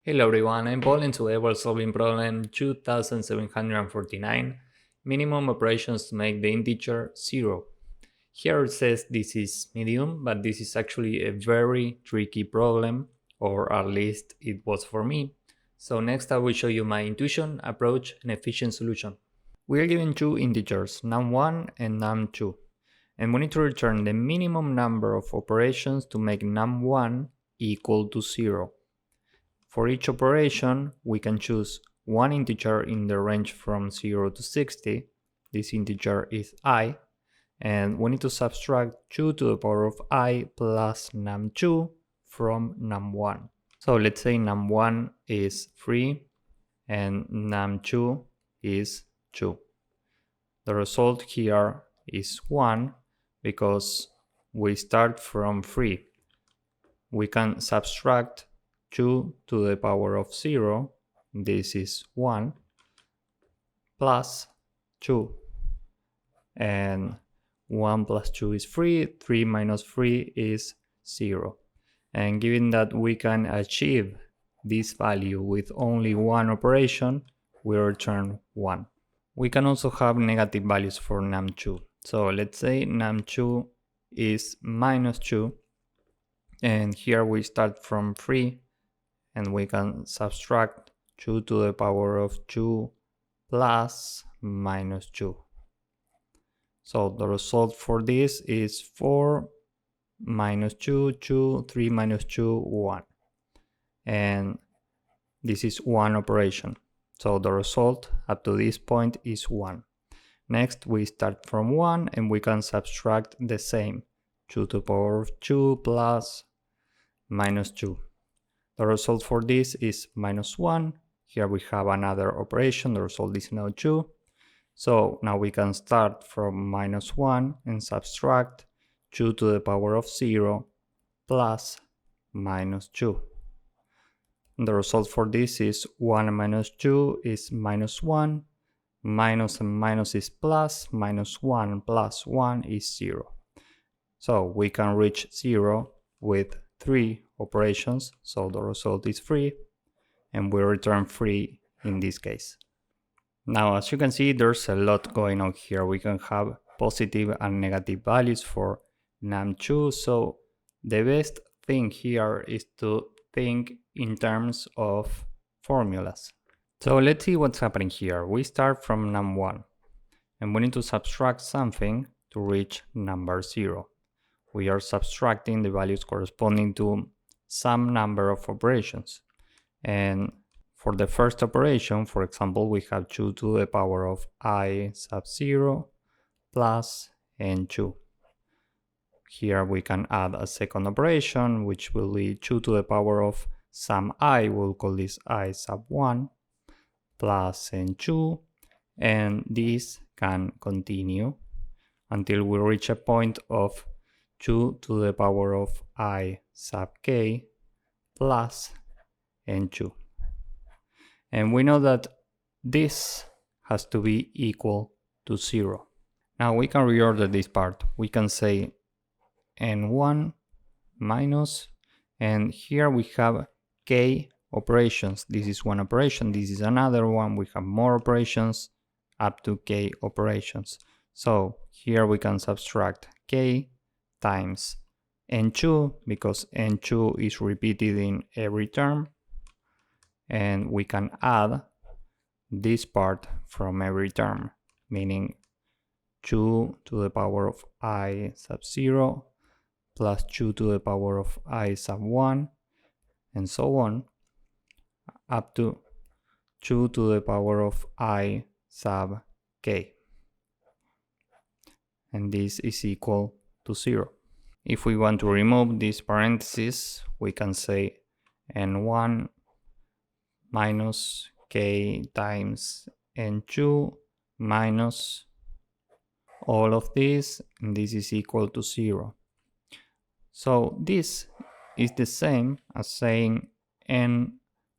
Hello everyone, I'm Paul and today we're solving problem 2749, minimum operations to make the integer 0. Here it says this is medium, but this is actually a very tricky problem, or at least it was for me. So next I will show you my intuition, approach, and efficient solution. We are given two integers, num1 and num2, and we need to return the minimum number of operations to make num1 equal to 0. For each operation, we can choose one integer in the range from 0 to 60. This integer is I. And we need to subtract 2 to the power of I plus num2 from num1. So let's say num1 is 3 and num2 is 2. The result here is 1 because we start from 3. We can subtract 2 to the power of 0, this is 1, plus 2. And 1 plus 2 is 3, 3 minus 3 is 0. And given that we can achieve this value with only one operation, we return 1. We can also have negative values for num2. So let's say num2 is minus 2, and here we start from 3, and we can subtract 2 to the power of 2 plus minus 2. So the result for this is 4 minus 2, 2, 3 minus 2, 1. And this is one operation. So the result up to this point is 1. Next we start from 1 and we can subtract the same, 2 to the power of 2 plus minus 2. The result for this is minus 1. Here we have another operation, the result is now 2. So now we can start from minus 1 and subtract 2 to the power of 0 plus minus 2. And the result for this is 1 minus 2 is minus 1, minus and minus is plus, minus 1 plus 1 is 0. So we can reach 0 with 3 operations, so the result is 3, and we return 3 in this case. Now, as you can see, there's a lot going on here. We can have positive and negative values for num2, so the best thing here is to think in terms of formulas. So let's see what's happening here. We start from num1, and we need to subtract something to reach number 0. We are subtracting the values corresponding to some number of operations. And for the first operation, for example, we have 2 to the power of I sub 0 plus n2. Here we can add a second operation, which will be 2 to the power of some I, we'll call this I sub 1, plus n2, and this can continue until we reach a point of 2 to the power of I sub k plus n2. And we know that this has to be equal to 0. Now we can reorder this part. We can say n1 minus, and here we have k operations. This is one operation, this is another one. We have more operations up to k operations. So here we can subtract k times n2 because n2 is repeated in every term, and we can add this part from every term, meaning 2 to the power of I sub 0 plus 2 to the power of I sub 1 and so on up to 2 to the power of I sub k, and this is equal to 0. If we want to remove this parenthesis, we can say n1 minus k times n2 minus all of this, and this is equal to 0. So this is the same as saying n1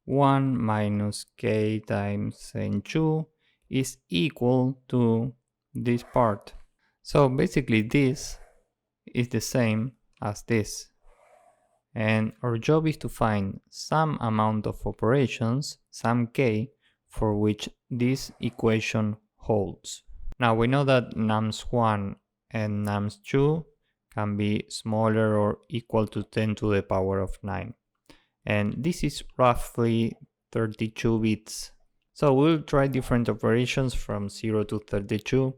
minus k times n2 is equal to this part. So basically this is the same as this. And our job is to find some amount of operations, some k, for which this equation holds. Now we know that nums1 and nums2 can be smaller or equal to 10 to the power of 9. And this is roughly 32 bits. So we'll try different operations from 0 to 32,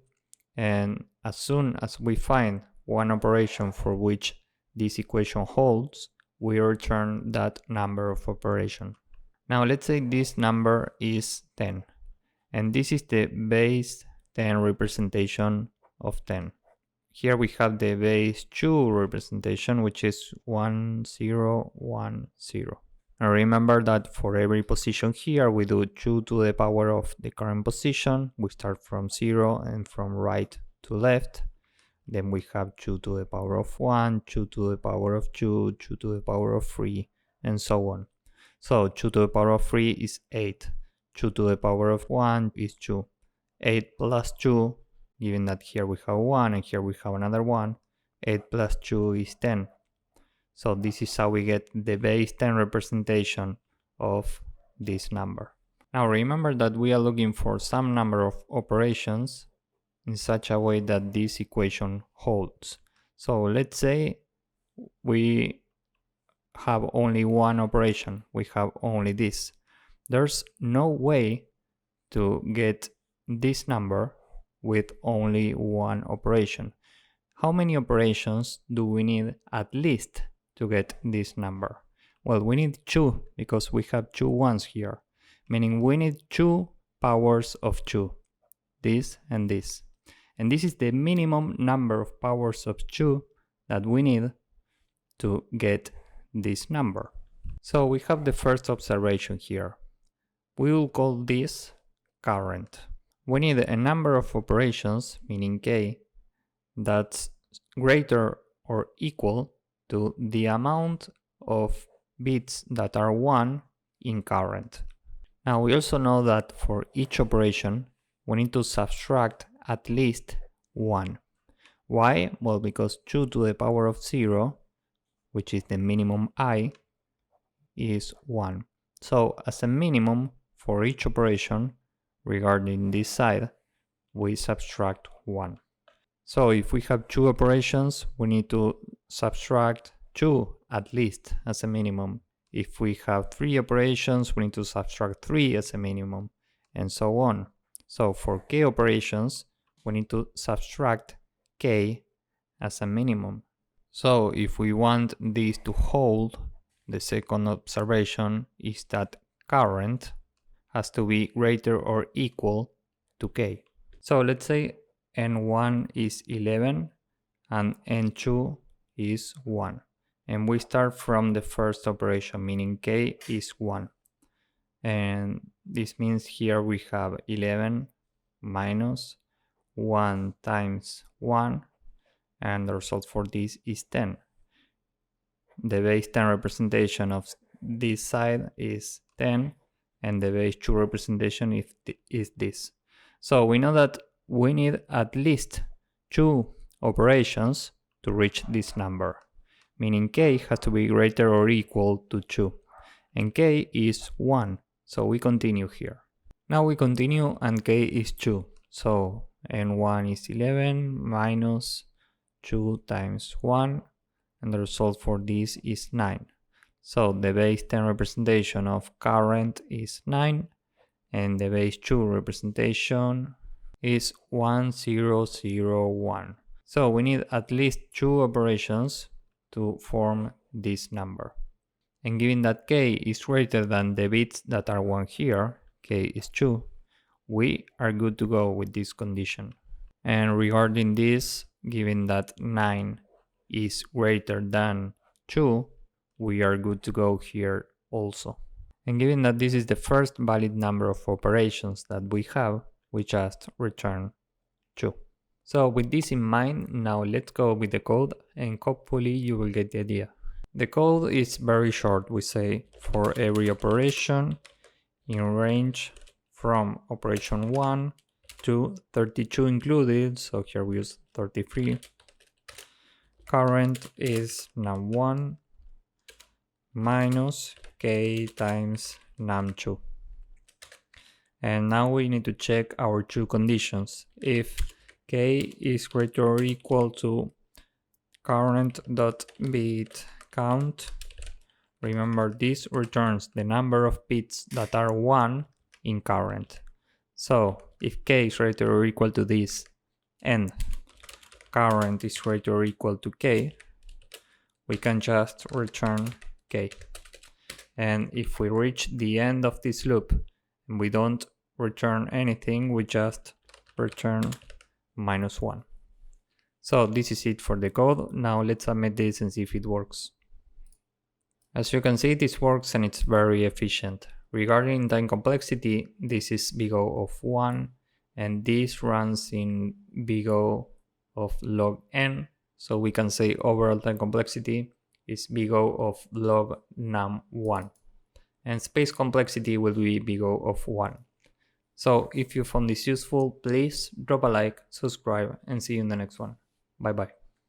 and as soon as we find one operation for which this equation holds, we return that number of operation. Now let's say this number is 10, and this is the base 10 representation of 10. Here we have the base 2 representation, which is 1, 0, 1, 0. And remember that for every position here, we do 2 to the power of the current position. We start from 0 and from right to left. Then we have 2 to the power of 1, 2 to the power of 2, 2 to the power of 3, and so on. So 2 to the power of 3 is 8. 2 to the power of 1 is 2. 8 plus 2, given that here we have 1 and here we have another 1, 8 plus 2 is 10. So this is how we get the base 10 representation of this number. Now remember that we are looking for some number of operations in such a way that this equation holds. So let's say we have only one operation, we have only this. There's no way to get this number with only one operation. How many operations do we need at least to get this number? Well, we need 2 because we have 2 ones here, meaning we need 2 powers of 2, this and this. And this is the minimum number of powers of 2 that we need to get this number. So we have the first observation here. We will call this current. We need a number of operations, meaning k, that's greater or equal to the amount of bits that are 1 in current. Now we also know that for each operation we need to subtract at least 1. Why? Well, because 2 to the power of 0, which is the minimum I, is 1. So as a minimum for each operation regarding this side, we subtract 1. So if we have 2 operations, we need to subtract 2 at least as a minimum. If we have 3 operations, we need to subtract 3 as a minimum, and so on. So for k operations, we need to subtract k as a minimum. So if we want this to hold, the second observation is that current has to be greater or equal to k. So let's say n1 is 11 and n2 is 1. And we start from the first operation, meaning k is 1. And this means here we have 11 minus 1 times 1, and the result for this is 10. The base 10 representation of this side is 10, and the base 2 representation is this. So we know that we need at least 2 operations to reach this number, meaning k has to be greater or equal to 2, and k is 1, so we continue here. Now we continue and k is 2, so n1 is 11 minus 2 times 1, and the result for this is 9. So the base 10 representation of current is 9, and the base 2 representation is 1001. So we need at least 2 operations to form this number. And given that k is greater than the bits that are 1 here, k is 2, we are good to go with this condition. And regarding this, given that 9 is greater than 2, we are good to go here also. And given that this is the first valid number of operations that we have, we just return 2. So with this in mind, now let's go with the code and hopefully you will get the idea. The code is very short. We say for every operation in range from operation 1 to 32 included, so here we use 33. Current is num1 minus k times num2. And now we need to check our two conditions. If k is greater or equal to current.bit count, remember this returns the number of bits that are 1 in current. So if k is greater or equal to this and current is greater or equal to k, we can just return k. And if we reach the end of this loop and we don't return anything, we just return -1. So this is it for the code. Now let's submit this and see if it works. As you can see, this works and it's very efficient. Regarding time complexity, this is big O of 1 and this runs in big O of log n. So we can say overall time complexity is big O of log num1. And space complexity will be big O of 1. So if you found this useful, please drop a like, subscribe, and see you in the next one. Bye bye.